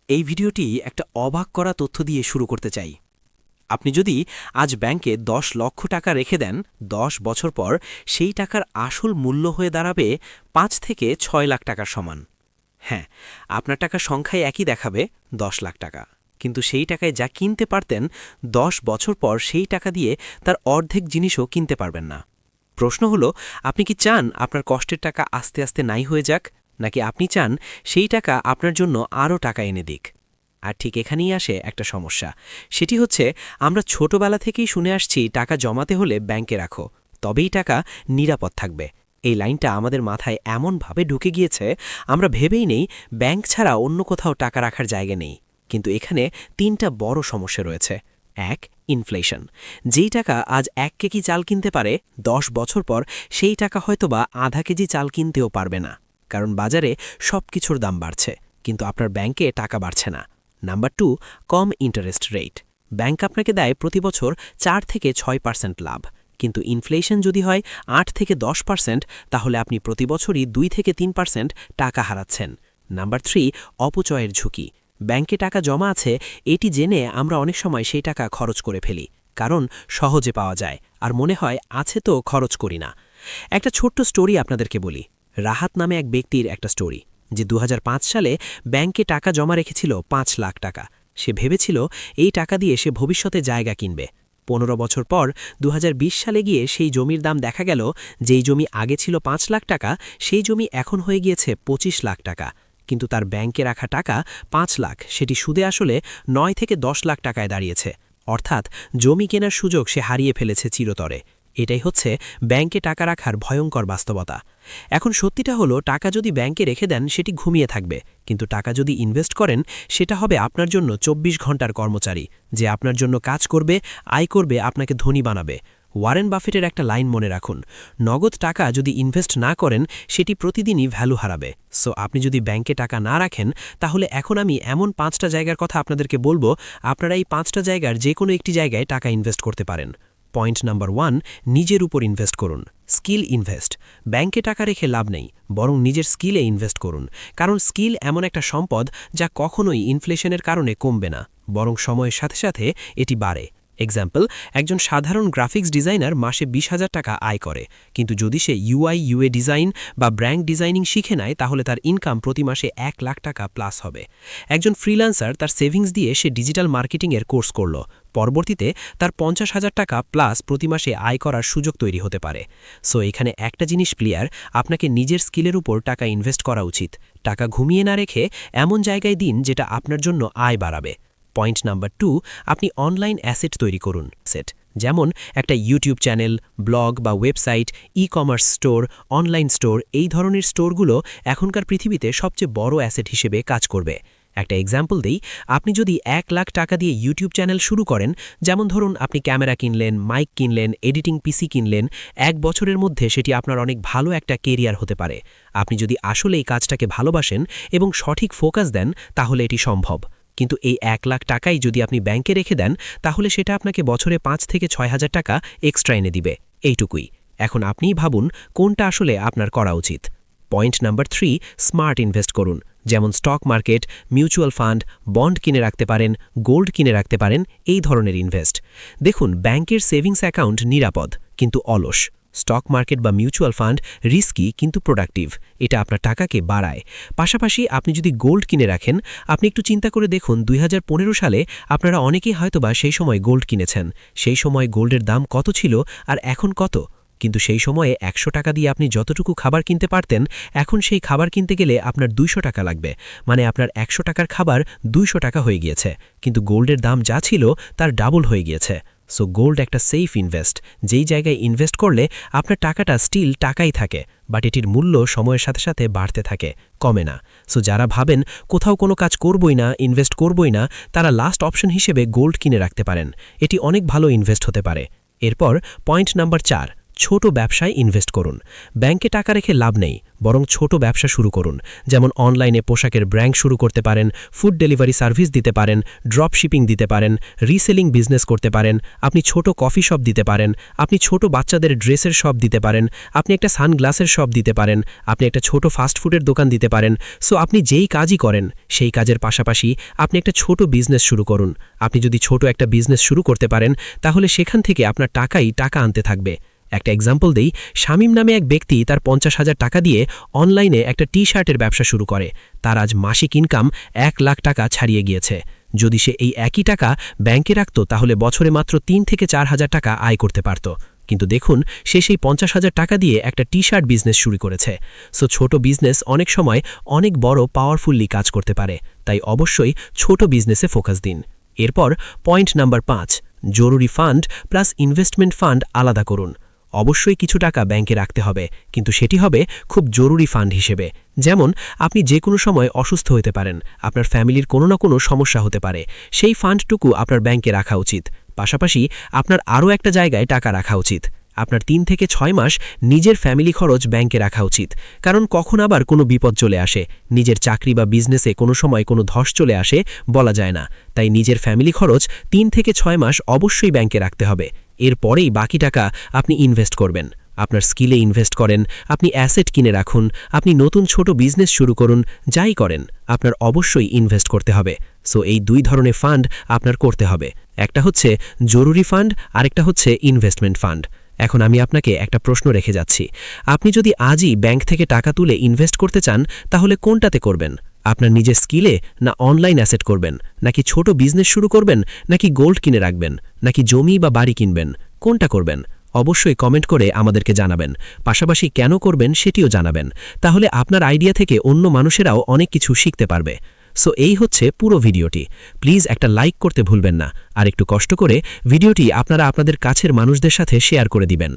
এই ভিডিওটি একটা অবাক করা তথ্য দিয়ে শুরু করতে চাই। আপনি যদি আজ ব্যাংকে ১০ লক্ষ টাকা রেখে দেন, ১০ বছর পর সেই টাকার আসল মূল্য হয়ে দাঁড়াবে ৫ থেকে ৬ লাখ টাকার সমান। হ্যাঁ, আপনার টাকার সংখ্যায় একই দেখাবে ১০ লাখ টাকা, কিন্তু সেই টাকায় যা কিনতে পারতেন ১০ বছর পর সেই টাকা দিয়ে তার অর্ধেক জিনিসও কিনতে পারবেন না। প্রশ্ন হলো, আপনি কি চান আপনার কষ্টের টাকা আস্তে আস্তে নাই হয়ে যাক, নাকি আপনি চান সেই টাকা আপনার জন্য আরও টাকা এনে দিক? আর ঠিক এখানেই আসে একটা সমস্যা। সেটি হচ্ছে, আমরা ছোটবেলা থেকেই শুনে আসছি টাকা জমাতে হলে ব্যাংকে রাখো, তবেই টাকা নিরাপদ থাকবে। এই লাইনটা আমাদের মাথায় এমনভাবে ঢুকে গিয়েছে, আমরা ভেবেই নেই ব্যাংক ছাড়া অন্য কোথাও টাকা রাখার জায়গা নেই। কিন্তু এখানে ৩টা বড় সমস্যা রয়েছে। ১. ইনফ্লেশন। যেই টাকা আজ ১ কেজি চাল কিনতে পারে, ১০ বছর পর সেই টাকা হয়তোবা আধা কেজি চাল কিনতেও পারবে না, কারণ বাজারে সব কিছুর দাম বাড়ছে, কিন্তু আপনার ব্যাংকে টাকা বাড়ছে না। নাম্বার ২. কম ইন্টারেস্ট রেট। ব্যাংক আপনাকে দেয় প্রতি বছর ৪ থেকে ৬% লাভ, কিন্তু ইনফ্লেশন যদি হয় ৮ থেকে ১০%, তাহলে আপনি প্রতি বছরই ২ থেকে ৩% টাকা হারাচ্ছেন। নাম্বার ৩. অপচয়ের ঝুঁকি। ব্যাংকে টাকা জমা আছে এটি জেনে আমরা অনেক সময় সেই টাকা খরচ করে ফেলি, কারণ সহজে পাওয়া যায় আর মনে হয় আছে তো খরচ করি না। একটা ছোট্ট স্টোরি আপনাদেরকে বলি। রাহাত নামে এক ব্যক্তির একটা স্টোরি, যে ২০০৫ সালে ব্যাংকে টাকা জমা রেখেছিল ৫ লাখ টাকা। সে ভেবেছিল এই টাকা দিয়ে সে ভবিষ্যতে জায়গা কিনবে। ১৫ বছর পর ২০২০ সালে গিয়ে সেই জমির দাম দেখা গেল, যেই জমি আগে ছিল ৫ লাখ টাকা, সেই জমি এখন হয়ে গিয়েছে ২৫ লাখ টাকা। কিন্তু তার ব্যাংকে রাখা টাকা ৫ লাখ, সেটি সুদে আসলে ৯ থেকে ১০ লাখ টাকায় দাঁড়িয়েছে। অর্থাৎ জমি কেনার সুযোগ সে হারিয়ে ফেলেছে চিরতরে। এটাই হচ্ছে ব্যাংকে টাকা রাখার ভয়ঙ্কর বাস্তবতা। এখন সত্যিটা হলো, টাকা যদি ব্যাংকে রেখে দেন সেটি ঘুমিয়ে থাকবে, কিন্তু টাকা যদি ইনভেস্ট করেন সেটা হবে আপনার জন্য ২৪ ঘন্টার কর্মচারী, যে আপনার জন্য কাজ করবে, আয় করবে, আপনাকে ধনী বানাবে। ওয়ারেন বাফেটের একটা লাইন মনে রাখুন, নগদ টাকা যদি ইনভেস্ট না করেন সেটি প্রতিদিনই ভ্যালু হারাবে। সো আপনি যদি ব্যাংকে টাকা না রাখেন, তাহলে এখন আমি এমন ৫টা জায়গার কথা আপনাদেরকে বলবো, আপনারা এই ৫টা জায়গার যে কোনো একটি জায়গায় টাকা ইনভেস্ট করতে পারেন। পয়েন্ট নাম্বার ১, নিজের উপর ইনভেস্ট করুন। Skill invest. ব্যাংকে টাকা রেখে লাভ নেই, বরং নিজের স্কিলে ইনভেস্ট করুন, কারণ স্কিল এমন একটা সম্পদ যা কখনোই ইনফ্লেশনের কারণে কমবে না, বরং সময়ের সাথে সাথে এটি বাড়ে। এক্সাম্পল, একজন সাধারণ গ্রাফিক্স ডিজাইনার মাসে ২০,০০০ টাকা আয় করে, কিন্তু যদি সে ইউআই/ইউএ ডিজাইন বা ব্র্যান্ড ডিজাইনিং শিখে নেয়, তাহলে তার ইনকাম প্রতি মাসে ১ লাখ টাকা প্লাস হবে। একজন ফ্রিল্যান্সার তার সেভিংস দিয়ে সে ডিজিটাল মার্কেটিংয়ের কোর্স করল, পরবর্তীতে তার ৫০,০০০ টাকা প্লাস প্রতি মাসে আয় করার সুযোগ তৈরি হতে পারে। সো এখানে একটা জিনিস ক্লিয়ার, আপনাকে নিজের স্কিলের উপর টাকা ইনভেস্ট করা উচিত। টাকা ঘুমিয়ে না রেখে এমন জায়গায় দিন যেটা আপনার জন্য আয় বাড়াবে। পয়েন্ট নাম্বার ২, আপনি অনলাইন অ্যাসেট তৈরি করুন। যেমন একটা ইউটিউব চ্যানেল, ব্লগ বা website, ecommerce store, online store. এই ধরনের স্টোরগুলো এখনকার পৃথিবীতে সবচেয়ে বড় অ্যাসেট হিসেবে কাজ করবে। একটা এক্সাম্পল দেই, আপনি যদি ১ লাখ টাকা দিয়ে ইউটিউব চ্যানেল শুরু করেন, যেমন ধরুন আপনি ক্যামেরা কিনলেন, মাইক কিনলেন, এডিটিং পিসি কিনলেন, ১ বছরের মধ্যে সেটি আপনার অনেক ভালো একটা কেরিয়ার হতে পারে। আপনি যদি আসলে এই কাজটাকে ভালোবাসেন এবং সঠিক ফোকাস দেন, তাহলে এটি সম্ভব। কিন্তু এই ১ লাখ টাকাই যদি আপনি ব্যাংকে রেখে দেন, তাহলে সেটা আপনাকে বছরে ৫ থেকে ৬,০০০ টাকা এক্সট্রা এনে দিবে। এইটুকুই। এখন আপনিই ভাবুন কোনটা আসলে আপনার করা উচিত। পয়েন্ট নাম্বার ৩, স্মার্ট ইনভেস্ট করুন। যেমন stock market, mutual fund, bond কিনে রাখতে পারেন, গোল্ড কিনে রাখতে পারেন, এই ধরনের ইনভেস্ট। দেখুন, ব্যাংকের সেভিংস অ্যাকাউন্ট নিরাপদ কিন্তু অলস। স্টক মার্কেট বা মিউচুয়াল ফান্ড রিস্কি কিন্তু প্রোডাক্টিভ, এটা আপনার টাকাকে বাড়ায়। পাশাপাশি আপনি যদি গোল্ড কিনে রাখেন, আপনি একটু চিন্তা করে দেখুন ২০১৫ সালে আপনারা অনেকেই হয়তোবা সেই সময় গোল্ড কিনেছেন। সেই সময় গোল্ডের দাম কত ছিল আর এখন কত? কিন্তু সেই সময়ে ১০০ টাকা দিয়ে আপনি যতটুকু খাবার কিনতে পারতেন, এখন সেই খাবার কিনতে গেলে আপনার ২০০ টাকা লাগবে। মানে আপনার ১০০ টাকার খাবার ২০০ টাকা হয়ে গিয়েছে, কিন্তু গোল্ডের দাম যা ছিল তার ডাবল হয়ে গিয়েছে। সো গোল্ড একটা সেফ ইনভেস্ট, যেই জায়গায় ইনভেস্ট করলে আপনার টাকাটা স্টিল টাকাই থাকে, বাট এটির মূল্য সময়ের সাথে সাথে বাড়তে থাকে, কমে না। সো যারা ভাবেন কোথাও কোনো কাজ করবই না, ইনভেস্ট করবই না, তারা লাস্ট অপশন হিসেবে গোল্ড কিনে রাখতে পারেন। এটি অনেক ভালো ইনভেস্ট হতে পারে। এরপর পয়েন্ট নাম্বার ৪, ছোট ব্যবসায় ইনভেস্ট করুন। ব্যাংকে টাকা রেখে লাভ নেই, বরং ছোট ব্যবসা শুরু করুন। যেমন অনলাইনে পোশাকের ব্র্যান্ড শুরু করতে পারেন, ফুড ডেলিভারি সার্ভিস দিতে পারেন, ড্রপ শিপিং দিতে পারেন, রিসেলিং বিজনেস করতে পারেন, আপনি ছোট কফি শপ দিতে পারেন, আপনি ছোট বাচ্চাদের ড্রেসের শপ দিতে পারেন, আপনি একটা সানগ্লাসের শপ দিতে পারেন, আপনি একটা ছোট ফাস্টফুডের দোকান দিতে পারেন। সো আপনি যেই কাজই করেন সেই কাজের পাশাপাশি আপনি একটা ছোট বিজনেস শুরু করুন। আপনি যদি ছোট একটা বিজনেস শুরু করতে পারেন তাহলে সেখান থেকে আপনার টাকা আনতে থাকবে। একটা এক্সাম্পল দেই, শামীম নামে এক ব্যক্তি তার 50,000 টাকা দিয়ে অনলাইনে একটা টি-শার্টের ব্যবসা শুরু করে। তার আজ মাসিক ইনকাম 1 লাখ টাকা ছাড়িয়ে গিয়েছে। যদি সে এই একই টাকা ব্যাংকে রাখত তাহলে বছরে মাত্র 3 থেকে 4,000 টাকা আয় করতে পারত। কিন্তু দেখুন, সে সেই 50,000 টাকা দিয়ে একটা টি-শার্ট বিজনেস শুরু করেছে। সো ছোট বিজনেস অনেক সময় অনেক বড় পাওয়ারফুলি কাজ করতে পারে। তাই অবশ্যই ছোট বিজনেসে ফোকাস দিন। এরপর পয়েন্ট নাম্বার 5, জরুরি ফান্ড প্লাস ইনভেস্টমেন্ট ফান্ড আলাদা করুন। অবশ্যই কিছু টাকা ব্যাংকে রাখতে হবে, কিন্তু সেটি হবে খুব জরুরি ফান্ড হিসেবে। যেমন আপনি যে কোনো সময় অসুস্থ হতে পারেন, আপনার ফ্যামিলির কোনো না কোনো সমস্যা হতে পারে, সেই ফান্ডটুকু আপনার ব্যাংকে রাখা উচিত। পাশাপাশি আপনার আরও একটা জায়গায় টাকা রাখা উচিত। আপনার 3 থেকে 6 মাস নিজের ফ্যামিলি খরচ ব্যাংকে রাখা উচিত, কারণ কখন আবার কোনো বিপদ চলে আসে, নিজের চাকরি বা বিজনেসে কোনো সময় কোনো ধস চলে আসে, বলা যায় না। তাই নিজের ফ্যামিলি খরচ 3 থেকে 6 মাস অবশ্যই ব্যাংকে রাখতে হবে। এরপরেই বাকি টাকা আপনি ইনভেস্ট করবেন। আপনার স্কিলে ইনভেস্ট করেন, আপনি অ্যাসেট কিনে রাখুন, আপনি নতুন ছোট বিজনেস শুরু করুন, যাই করেন আপনার অবশ্যই ইনভেস্ট করতে হবে। সো এই 2 ধরনের ফান্ড আপনার করতে হবে। একটা হচ্ছে জরুরি ফান্ড, আরেকটা হচ্ছে ইনভেস্টমেন্ট ফান্ড। এখন আমি আপনাকে একটা প্রশ্ন রেখে যাচ্ছি, আপনি যদি আজই ব্যাংক থেকে টাকা তুলে ইনভেস্ট করতে চান তাহলে কোনটাতে করবেন? আপনার নিজের স্কিলে, না অনলাইন অ্যাসেট করবেন, নাকি ছোট বিজনেস শুরু করবেন, নাকি গোল্ড কিনে রাখবেন, নাকি জমি বা বাড়ি কিনবেন? কোনটা করবেন? অবশ্যই কমেন্ট করে আমাদেরকে জানাবেন। পাশাপাশি কেন করবেন সেটিও জানাবেন। তাহলে আপনার আইডিয়া থেকে অন্য মানুষেরাও অনেক কিছু শিখতে পারবে। সো এই হচ্ছে পুরো ভিডিওটি। প্লিজ একটা লাইক করতে ভুলবেন না, আর একটু কষ্ট করে ভিডিওটি আপনারা আপনাদের কাছের মানুষদের সাথে শেয়ার করে দিবেন।